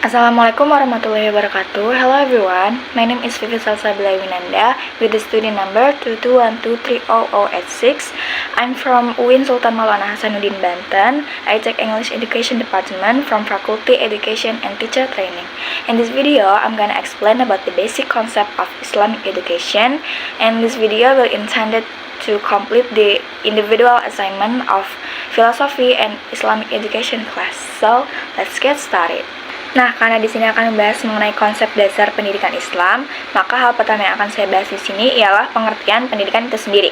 Assalamualaikum warahmatullahi wabarakatuh. Hello everyone, my name is Vivi Salsabila Winanda with the student number 221230086. I'm from UIN Sultan Maulana Hasanuddin Banten. I take English Education Department from Faculty Education and Teacher Training. In this video, I'm gonna explain about the basic concept of Islamic education, and this video will intended to complete the individual assignment of philosophy and Islamic education class. So, let's get started. Nah, karena di sini akan membahas mengenai konsep dasar pendidikan Islam, maka hal pertama yang akan saya bahas di sini ialah pengertian pendidikan itu sendiri.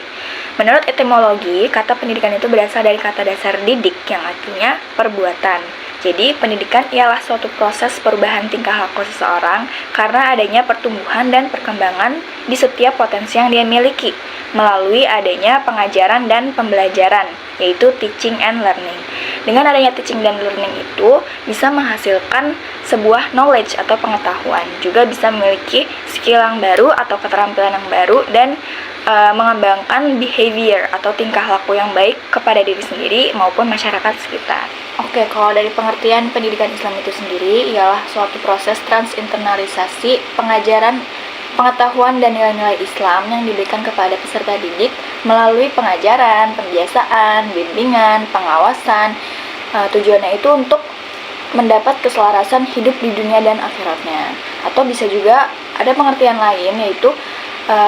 Menurut etimologi, kata pendidikan itu berasal dari kata dasar didik yang artinya perbuatan. Jadi, pendidikan ialah suatu proses perubahan tingkah laku seseorang karena adanya pertumbuhan dan perkembangan di setiap potensi yang dia miliki melalui adanya pengajaran dan pembelajaran, yaitu teaching and learning. Dengan adanya teaching dan learning itu bisa menghasilkan sebuah knowledge atau pengetahuan, juga bisa memiliki skill yang baru atau keterampilan yang baru, dan mengembangkan behavior atau tingkah laku yang baik kepada diri sendiri maupun masyarakat sekitar. Oke, kalau dari pengertian pendidikan Islam itu sendiri ialah suatu proses transinternalisasi pengajaran pengetahuan dan nilai-nilai Islam yang diberikan kepada peserta didik melalui pengajaran, pembiasaan, bimbingan, pengawasan. Tujuannya itu untuk mendapat keselarasan hidup di dunia dan akhiratnya. Atau bisa juga ada pengertian lain, yaitu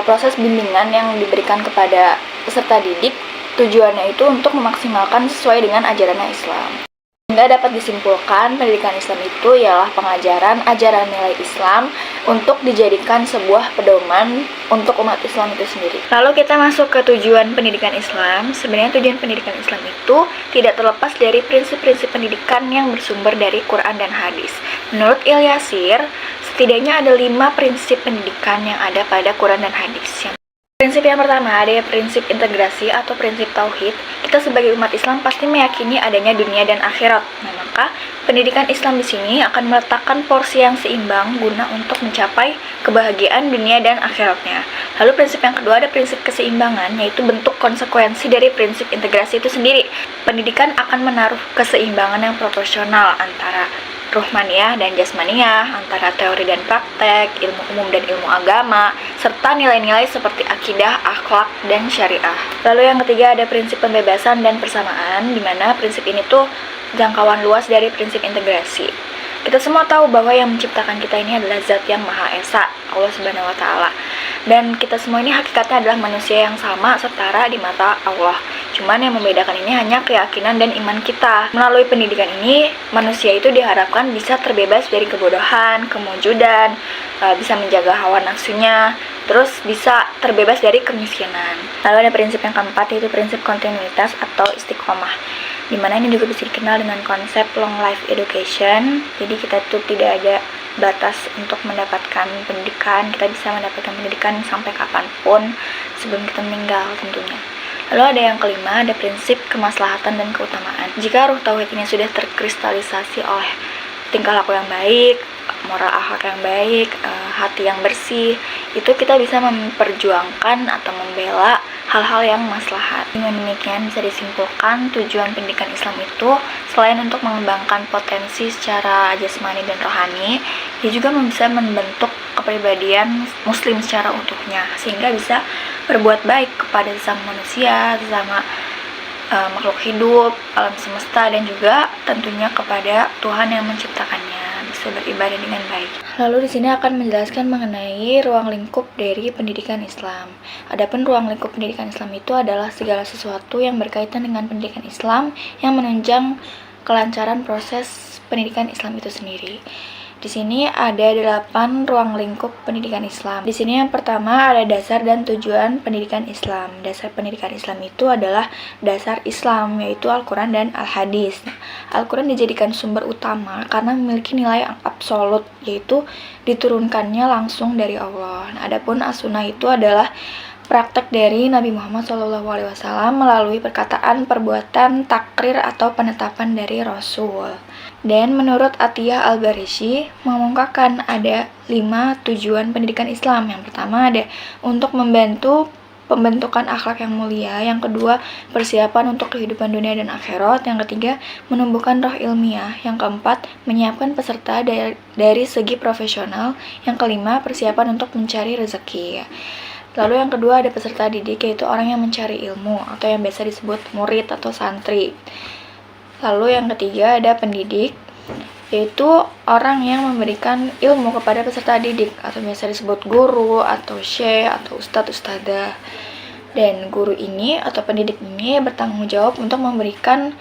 proses bimbingan yang diberikan kepada peserta didik. Tujuannya itu untuk memaksimalkan sesuai dengan ajaran Islam. Sehingga dapat disimpulkan pendidikan Islam itu ialah pengajaran ajaran nilai Islam untuk dijadikan sebuah pedoman untuk umat Islam itu sendiri. Lalu kita masuk ke tujuan pendidikan Islam. Sebenarnya tujuan pendidikan Islam itu tidak terlepas dari prinsip-prinsip pendidikan yang bersumber dari Quran dan hadis. Menurut Ilyasir, setidaknya ada 5 prinsip pendidikan yang ada pada Quran dan hadis. Prinsip yang pertama ada prinsip integrasi atau prinsip tauhid. Kita sebagai umat Islam pasti meyakini adanya dunia dan akhirat. Nah, maka pendidikan Islam di sini akan meletakkan porsi yang seimbang guna untuk mencapai kebahagiaan dunia dan akhiratnya. Lalu prinsip yang kedua ada prinsip keseimbangan, yaitu bentuk konsekuensi dari prinsip integrasi itu sendiri. Pendidikan akan menaruh keseimbangan yang proporsional antara ruhmaniyah dan jasmaniyah, antara teori dan praktek, ilmu umum dan ilmu agama, serta nilai-nilai seperti akidah, akhlak, dan syariah. Lalu yang ketiga ada prinsip pembebasan dan persamaan, di mana prinsip ini tuh jangkauan luas dari prinsip integrasi. Kita semua tahu bahwa yang menciptakan kita ini adalah Zat yang Maha Esa, Allah Subhanahu wa Ta'ala. Dan kita semua ini hakikatnya adalah manusia yang sama, setara di mata Allah. Cuman yang membedakan ini hanya keyakinan dan iman kita. Melalui pendidikan ini, manusia itu diharapkan bisa terbebas dari kebodohan, kemujudan, bisa menjaga hawa nafsunya, terus bisa terbebas dari kemiskinan. Lalu ada prinsip yang keempat, yaitu prinsip kontinuitas atau istiqomah, dimana ini juga bisa dikenal dengan konsep long life education. Jadi kita tuh tidak ada batas untuk mendapatkan pendidikan, kita bisa mendapatkan pendidikan sampai kapanpun sebelum kita meninggal tentunya. Lalu ada yang kelima, ada prinsip kemaslahatan dan keutamaan. Jika ruh tauhid ini sudah terkristalisasi oleh tingkah laku yang baik, moral akhlak yang baik, hati yang bersih, itu kita bisa memperjuangkan atau membela hal-hal yang maslahat. Dengan demikian bisa disimpulkan tujuan pendidikan Islam itu selain untuk mengembangkan potensi secara jasmani dan rohani, dia juga bisa membentuk kepribadian muslim secara utuhnya, sehingga bisa berbuat baik kepada sesama manusia, sesama makhluk hidup, alam semesta, dan juga tentunya kepada Tuhan yang menciptakannya, bisa beribadah dengan baik. Lalu di sini akan menjelaskan mengenai ruang lingkup dari pendidikan Islam. Adapun ruang lingkup pendidikan Islam itu adalah segala sesuatu yang berkaitan dengan pendidikan Islam yang menunjang kelancaran proses pendidikan Islam itu sendiri. Di sini ada 8 ruang lingkup pendidikan Islam. Di sini yang pertama ada dasar dan tujuan pendidikan Islam. Dasar pendidikan Islam itu adalah dasar Islam, yaitu Al-Quran dan Al-Hadis. Al-Quran dijadikan sumber utama karena memiliki nilai yang absolut, yaitu diturunkannya langsung dari Allah. Nah, adapun As-Sunnah itu adalah praktek dari Nabi Muhammad SAW melalui perkataan, perbuatan, takrir atau penetapan dari Rasul. Dan menurut Atiyah Al-Barishi mengungkapkan ada 5 tujuan pendidikan Islam. Yang pertama ada untuk membantu pembentukan akhlak yang mulia. Yang kedua, persiapan untuk kehidupan dunia dan akhirat. Yang ketiga, menumbuhkan roh ilmiah. Yang keempat, menyiapkan peserta dari segi profesional. Yang kelima, persiapan untuk mencari rezeki. Lalu yang kedua ada peserta didik, yaitu orang yang mencari ilmu atau yang biasa disebut murid atau santri. Lalu yang ketiga ada pendidik, yaitu orang yang memberikan ilmu kepada peserta didik atau biasa disebut guru atau syekh atau ustadz ustadzah. Dan guru ini atau pendidik ini bertanggung jawab untuk memberikan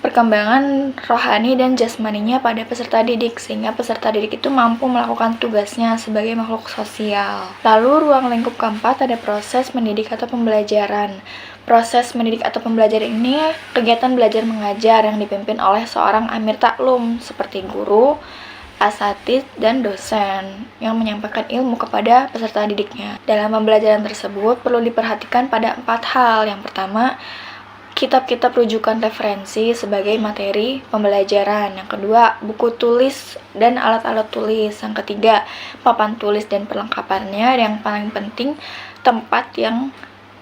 perkembangan rohani dan jasmaninya pada peserta didik, sehingga peserta didik itu mampu melakukan tugasnya sebagai makhluk sosial. Lalu ruang lingkup keempat ada proses mendidik atau pembelajaran. Proses mendidik atau pembelajaran ini kegiatan belajar mengajar yang dipimpin oleh seorang amir taklum seperti guru, asatidz, dan dosen yang menyampaikan ilmu kepada peserta didiknya. Dalam pembelajaran tersebut perlu diperhatikan pada 4 hal. Yang pertama, kitab-kitab rujukan referensi sebagai materi pembelajaran. Yang kedua, buku tulis dan alat-alat tulis. Yang ketiga, papan tulis dan perlengkapannya. Yang paling penting, tempat yang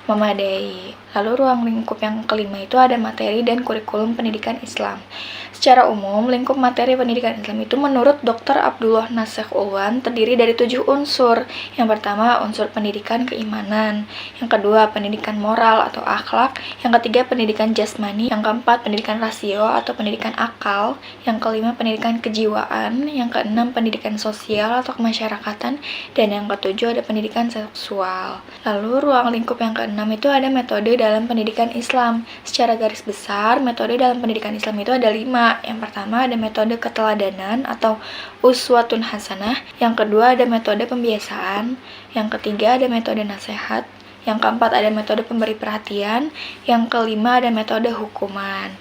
memadai. Lalu ruang lingkup yang kelima itu ada materi dan kurikulum pendidikan Islam. Secara umum, lingkup materi pendidikan Islam itu menurut Dr. Abdullah Nasakh Ulwan terdiri dari 7 unsur. Yang pertama, unsur pendidikan keimanan. Yang kedua, pendidikan moral atau akhlak. Yang ketiga, pendidikan jasmani. Yang keempat, pendidikan rasio atau pendidikan akal. Yang kelima, pendidikan kejiwaan. Yang keenam, pendidikan sosial atau kemasyarakatan. Dan yang ketujuh, ada pendidikan seksual. Lalu, ruang lingkup yang keenam itu ada metode dalam pendidikan Islam. Secara garis besar, metode dalam pendidikan Islam itu ada 5. Yang pertama ada metode keteladanan atau uswatun hasanah. Yang kedua ada metode pembiasaan. Yang ketiga ada metode nasihat. Yang keempat ada metode pemberi perhatian. Yang kelima ada metode hukuman.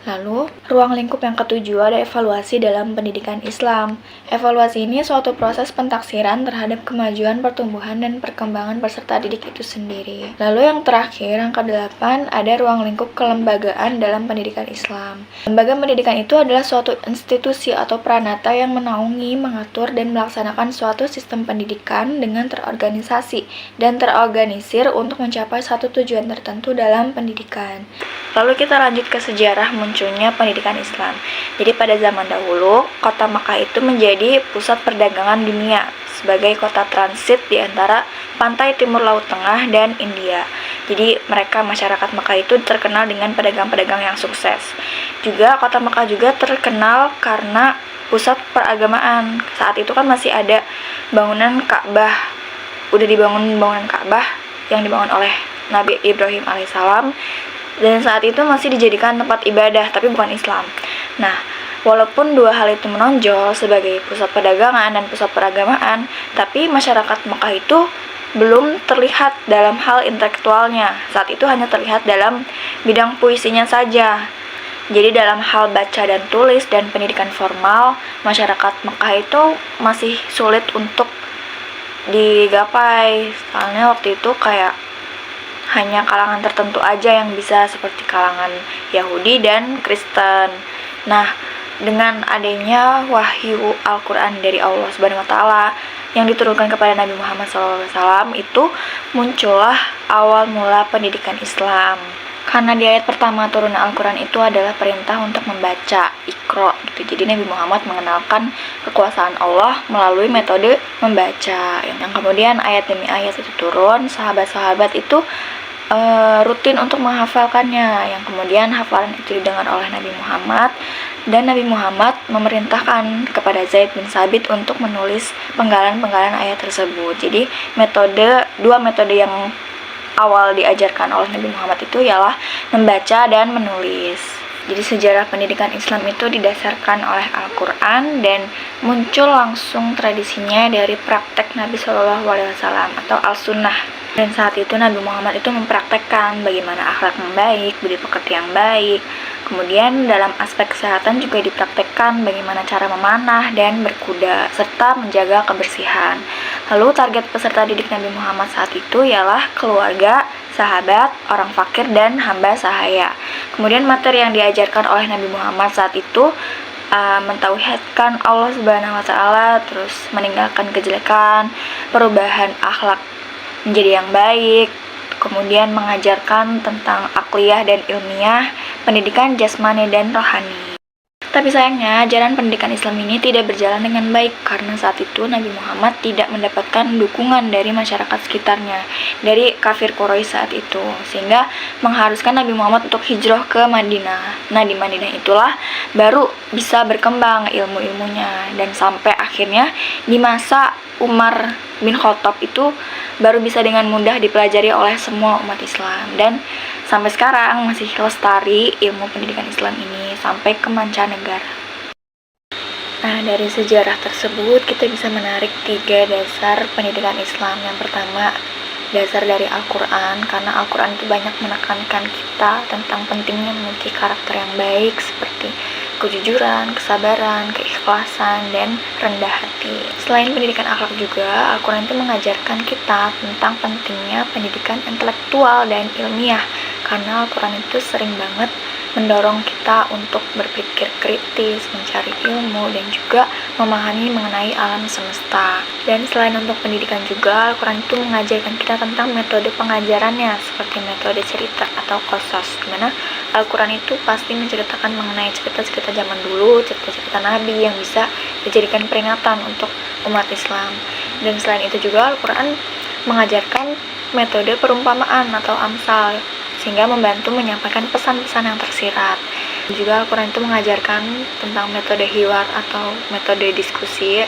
Lalu, ruang lingkup yang ketujuh ada evaluasi dalam pendidikan Islam. Evaluasi ini suatu proses pentaksiran terhadap kemajuan, pertumbuhan, dan perkembangan peserta didik itu sendiri. Lalu yang terakhir, yang ke-8, ada ruang lingkup kelembagaan dalam pendidikan Islam. Lembaga pendidikan itu adalah suatu institusi atau pranata yang menaungi, mengatur, dan melaksanakan suatu sistem pendidikan dengan terorganisasi dan terorganisir untuk mencapai satu tujuan tertentu dalam pendidikan. Lalu kita lanjut ke sejarah munculnya pendidikan Islam. Jadi pada zaman dahulu, kota Makkah itu menjadi pusat perdagangan dunia sebagai kota transit di antara pantai timur Laut Tengah dan India. Jadi masyarakat Makkah itu terkenal dengan pedagang-pedagang yang sukses. Juga kota Makkah juga terkenal karena pusat peragamaan. Saat itu kan masih ada bangunan Ka'bah. Udah dibangun bangunan Ka'bah yang dibangun oleh Nabi Ibrahim alaihissalam. Dan saat itu masih dijadikan tempat ibadah, tapi bukan Islam. Nah, walaupun dua hal itu menonjol sebagai pusat perdagangan dan pusat peragamaan, tapi masyarakat Mekah itu belum terlihat dalam hal intelektualnya. Saat itu hanya terlihat dalam bidang puisinya saja. Jadi dalam hal baca dan tulis dan pendidikan formal, masyarakat Mekah itu masih sulit untuk digapai. Soalnya waktu itu kayak hanya kalangan tertentu aja yang bisa, seperti kalangan Yahudi dan Kristen. Nah, dengan adanya wahyu Al-Quran dari Allah Subhanahu wa Ta'ala yang diturunkan kepada Nabi Muhammad SAW, itu muncullah awal mula pendidikan Islam. Karena di ayat pertama turun Al-Quran itu adalah perintah untuk membaca, Iqra gitu. Jadi Nabi Muhammad mengenalkan kekuasaan Allah melalui metode membaca. Yang kemudian ayat demi ayat itu turun, sahabat-sahabat itu rutin untuk menghafalkannya. Yang kemudian hafalan itu didengar oleh Nabi Muhammad, dan Nabi Muhammad memerintahkan kepada Zaid bin Sabit untuk menulis penggalan-penggalan ayat tersebut. Jadi dua metode yang awal diajarkan oleh Nabi Muhammad itu ialah membaca dan menulis. Jadi sejarah pendidikan Islam itu didasarkan oleh Al-Quran dan muncul langsung tradisinya dari praktek Nabi SAW atau Al-Sunnah. Dan saat itu Nabi Muhammad itu mempraktekkan bagaimana akhlak yang baik, budi pekerti yang baik. Kemudian dalam aspek kesehatan juga dipraktekkan bagaimana cara memanah dan berkuda, serta menjaga kebersihan. Lalu target peserta didik Nabi Muhammad saat itu ialah keluarga, sahabat, orang fakir, dan hamba sahaya. Kemudian materi yang diajarkan oleh Nabi Muhammad saat itu mentauhidkan Allah Subhanahu wa Ta'ala, terus meninggalkan kejelekan, perubahan akhlak menjadi yang baik, kemudian mengajarkan tentang akliyah dan ilmiah, pendidikan jasmani dan rohani. Tapi sayangnya, jalan pendidikan Islam ini tidak berjalan dengan baik karena saat itu Nabi Muhammad tidak mendapatkan dukungan dari masyarakat sekitarnya, dari kafir Quraisy saat itu, sehingga mengharuskan Nabi Muhammad untuk hijrah ke Madinah. Nah, di Madinah itulah baru bisa berkembang ilmu-ilmunya, dan sampai akhirnya di masa Umar bin Khattab itu baru bisa dengan mudah dipelajari oleh semua umat Islam, dan sampai sekarang masih lestari ilmu pendidikan Islam ini sampai ke mancanegara. Nah, dari sejarah tersebut kita bisa menarik 3 dasar pendidikan Islam. Yang pertama, dasar dari Al-Quran, karena Al-Quran itu banyak menekankan kita tentang pentingnya memiliki karakter yang baik seperti kejujuran, kesabaran, keikhlasan, dan rendah hati. Selain pendidikan akhlak juga, Al-Quran itu mengajarkan kita tentang pentingnya pendidikan intelektual dan ilmiah, karena Al-Quran itu sering banget mendorong kita untuk berpikir kritis, mencari ilmu, dan juga memahami mengenai alam semesta. Dan selain untuk pendidikan juga, Al-Quran itu mengajarkan kita tentang metode pengajarannya, seperti metode cerita atau qasas, dimana Al-Quran itu pasti menceritakan mengenai cerita-cerita zaman dulu, cerita-cerita Nabi yang bisa dijadikan peringatan untuk umat Islam. Dan selain itu juga Al-Quran mengajarkan metode perumpamaan atau amsal, sehingga membantu menyampaikan pesan-pesan yang tersirat. Juga Al-Quran itu mengajarkan tentang metode hiwar atau metode diskusi,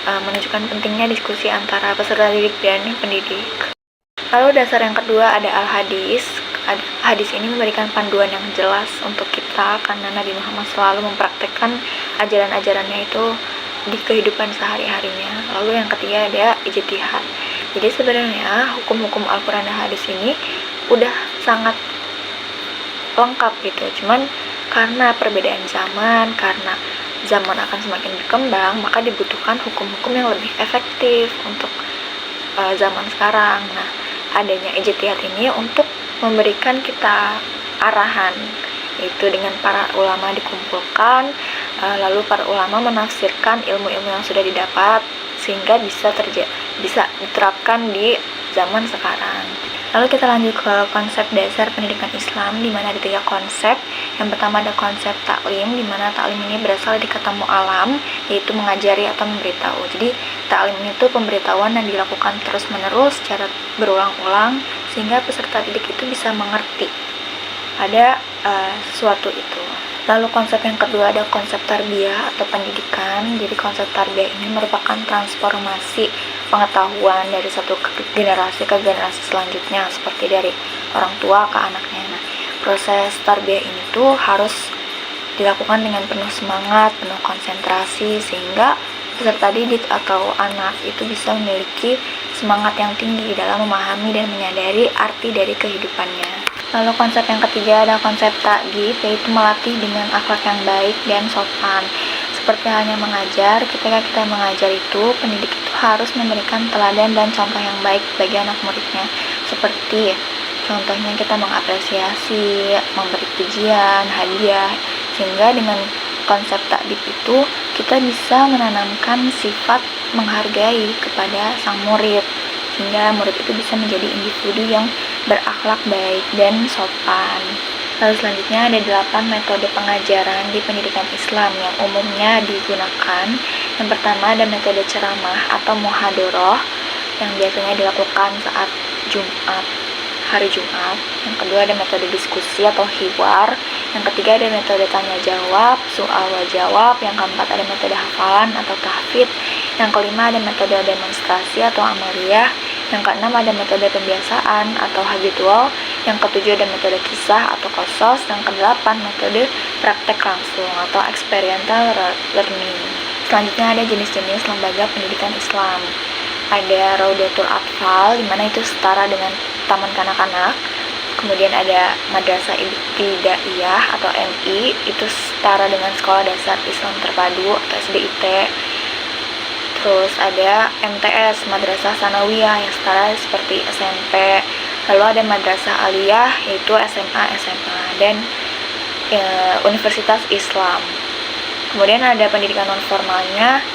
menunjukkan pentingnya diskusi antara peserta didik dan pendidik. Lalu dasar yang kedua ada Al-Hadis. Hadis ini memberikan panduan yang jelas untuk kita, karena Nabi Muhammad selalu mempraktekkan ajaran-ajarannya itu di kehidupan sehari-harinya. Lalu yang ketiga ada ijtihad. Jadi sebenarnya hukum-hukum Al-Quran dan hadis ini udah sangat lengkap gitu, cuman karena perbedaan zaman, karena zaman akan semakin berkembang, maka dibutuhkan hukum-hukum yang lebih efektif untuk zaman sekarang. Nah, adanya ijtihad ini untuk memberikan kita arahan, itu dengan para ulama dikumpulkan, lalu para ulama menafsirkan ilmu-ilmu yang sudah didapat sehingga bisa diterapkan di zaman sekarang. Lalu kita lanjut ke konsep dasar pendidikan Islam, di mana ada 3 konsep. Yang pertama ada konsep taklim, di mana taklim ini berasal dari kata mu'alam, yaitu mengajari atau memberitahu. Jadi taklim itu pemberitahuan yang dilakukan terus-menerus secara berulang-ulang sehingga peserta didik itu bisa mengerti ada sesuatu itu. Lalu konsep yang kedua ada konsep tarbiyah atau pendidikan. Jadi konsep tarbiyah ini merupakan transformasi pengetahuan dari satu generasi ke generasi selanjutnya, seperti dari orang tua ke anaknya. Nah, proses tarbiyah ini tuh harus dilakukan dengan penuh semangat, penuh konsentrasi, sehingga peserta didik atau anak itu bisa memiliki semangat yang tinggi dalam memahami dan menyadari arti dari kehidupannya. Lalu konsep yang ketiga ada konsep ta'dib, yaitu melatih dengan akhlak yang baik dan sopan. Seperti halnya mengajar, ketika kita mengajar itu, pendidik itu harus memberikan teladan dan contoh yang baik bagi anak muridnya. Seperti contohnya kita mengapresiasi, memberi pujian, hadiah, sehingga dengan konsep ta'dib itu kita bisa menanamkan sifat menghargai kepada sang murid, sehingga murid itu bisa menjadi individu yang berakhlak baik dan sopan. Lalu selanjutnya ada 8 metode pengajaran di pendidikan Islam yang umumnya digunakan. Yang pertama ada metode ceramah atau muhadharah yang biasanya dilakukan saat hari Jumat. Yang kedua ada metode diskusi atau hiwar. Yang ketiga ada metode tanya jawab, soal jawab. Yang keempat ada metode hafalan atau tahfidz. Yang kelima ada metode demonstrasi atau amaliyah. Yang keenam ada metode pembiasaan atau habitual. Yang ketujuh ada metode kisah atau qasas. Yang kedelapan metode praktek langsung atau experiential learning. Selanjutnya ada jenis-jenis lembaga pendidikan Islam. Ada Raudatul Atfal, di mana itu setara dengan taman kanak-kanak. Kemudian ada Madrasah Ibtidaiyah atau MI, itu setara dengan Sekolah Dasar Islam Terpadu atau SDIT. Terus ada MTS, Madrasah Sanawiyah, yang setara seperti SMP. Lalu ada Madrasah Aliyah, yaitu SMA, dan Universitas Islam. Kemudian ada pendidikan non-formalnya,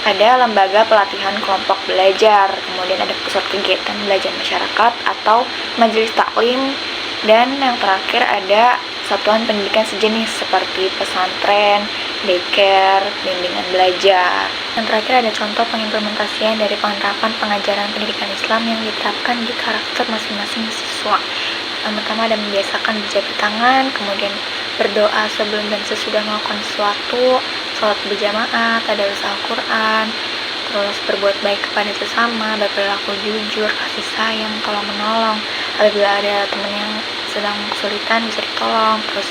ada lembaga pelatihan kelompok belajar, kemudian ada pusat kegiatan belajar masyarakat atau majelis taklim, dan yang terakhir ada satuan pendidikan sejenis seperti pesantren, daycare, bimbingan belajar. Yang terakhir ada contoh pengimplementasian dari penerapan pengajaran pendidikan Islam yang diterapkan di karakter masing-masing siswa. Yang pertama ada membiasakan berjabat tangan, kemudian berdoa sebelum dan sesudah melakukan sesuatu, sholat berjamaah, tadarus Al-Quran, terus berbuat baik kepada sesama, berperilaku jujur, kasih sayang, tolong menolong. Apabila ada teman yang sedang kesulitan bisa ditolong, terus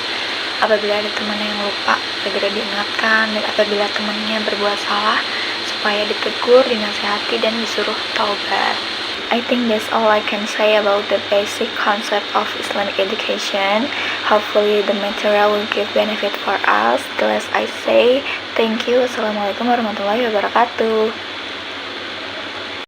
apabila ada teman yang lupa segera diingatkan, dan apabila temannya berbuat salah supaya ditegur, dinasihati, dan disuruh taubat. I think that's all I can say about the basic concept of Islamic education. Hopefully the material will give benefit for us. The less I say, thank you. Assalamualaikum warahmatullahi wabarakatuh.